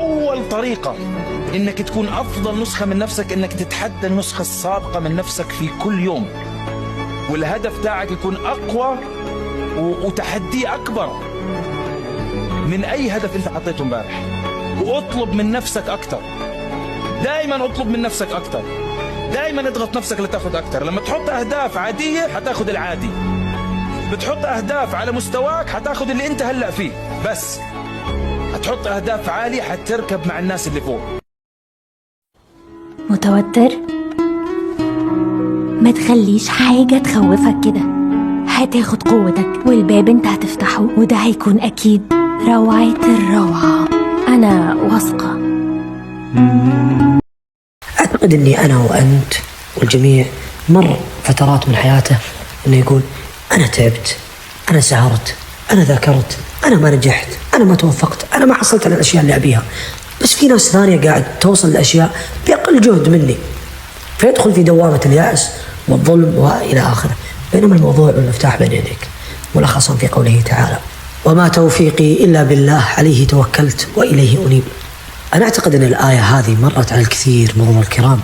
أول طريقة إنك تكون أفضل نسخة من نفسك إنك تتحدى النسخة السابقة من نفسك في كل يوم، والهدف تاعك يكون أقوى وتحدي أكبر من أي هدف أنت حطيته امبارح. واطلب من نفسك أكتر، دائما اطلب من نفسك أكتر، دائما اضغط نفسك لتاخذ أكتر. لما تحط أهداف عادية حتاخذ العادي، بتحط أهداف على مستواك حتاخذ اللي أنت هلأ فيه، بس هتحط أهداف عالية حتركب مع الناس اللي فوق. متوتر؟ ما تخليش حاجة تخوفك كده، هتاخد قوتك والباب انت هتفتحه، وده هيكون أكيد روعة الروعة، أنا واثقة. أعتقد أني أنا وأنت والجميع مر فترات من حياته أنه يقول أنا تعبت، أنا سهرت، أنا ذاكرت، أنا ما نجحت، أنا ما توفقت، أنا ما حصلت على الأشياء اللي أبيها. بس في ناس ثانية قاعد توصل لأشياء بأقل جهد مني، فيدخل في دوامة اليأس والظلم وإلى آخره. بينما الموضوع والمفتاح بين يديك، ملخصا في قوله تعالى وما توفيقي إلا بالله عليه توكلت وإليه أنيب. أنا أعتقد أن الآية هذه مرت على الكثير مرور الكرام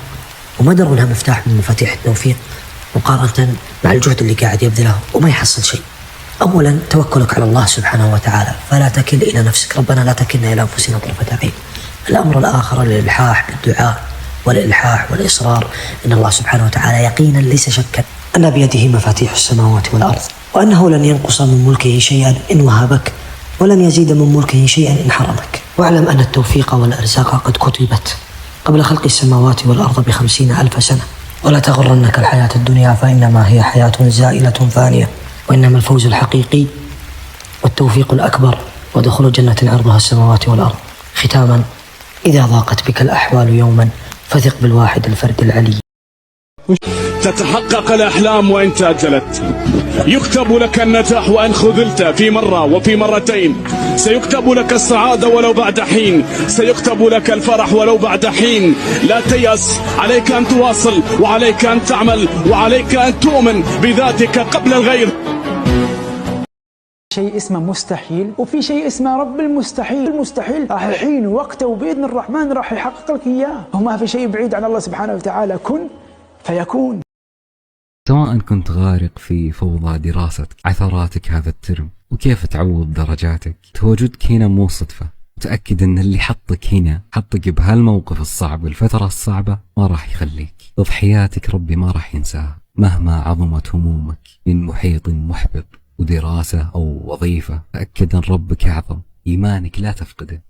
وما دروا أنها مفتاح من مفاتيح التوفيق، مقارنة مع الجهد اللي قاعد يبذله وما يحصل شيء. أولا توكلك على الله سبحانه وتعالى، فلا تكل إلى نفسك، ربنا لا تكلنا إلى أنفسنا طرفة عين. الأمر الآخر الإلحاح بالدعاء والإلحاح والإصرار إن الله سبحانه وتعالى يقينا ليس شكا أن بيده مفاتيح السماوات والأرض، وأنه لن ينقص من ملكه شيئا إن وهبك ولن يزيد من ملكه شيئا إن حرمك. واعلم أن التوفيق والأرزاق قد كتبت قبل خلق السماوات والأرض ب50,000 سنة. ولا تغرنك الحياة الدنيا فإنما هي حياة زائلة فانية، وإنما الفوز الحقيقي والتوفيق الأكبر ودخول جنة عرضها السماوات والأرض. ختاما، إذا ضاقت بك الأحوال يوما فثق بالواحد الفرد العلي. تتحقق الأحلام وإن تأجلت، يكتب لك النجاح وإن خذلت في مرة وفي مرتين، سيكتب لك السعادة ولو بعد حين، سيكتب لك الفرح ولو بعد حين. لا تيأس، عليك أن تواصل وعليك أن تعمل وعليك أن تؤمن بذاتك قبل الغير. شيء اسمه مستحيل وفي شيء اسمه رب المستحيل. المستحيل راح يحين وقته وبإذن الرحمن راح يحقق لك إياه، وما في شيء بعيد عن الله سبحانه وتعالى، كن فيكون. سواء كنت غارق في فوضى دراستك، عثراتك هذا الترم، وكيف تعوض درجاتك، تواجدك هنا مو صدفة. تأكد ان اللي حطك هنا حطك بهالموقف الصعب والفترة الصعبة ما راح يخليك. تضحياتك ربي ما راح ينساها مهما عظمت همومك من محيط محبط ودراسة أو وظيفة. تأكد أن ربك أعظم، إيمانك لا تفقده.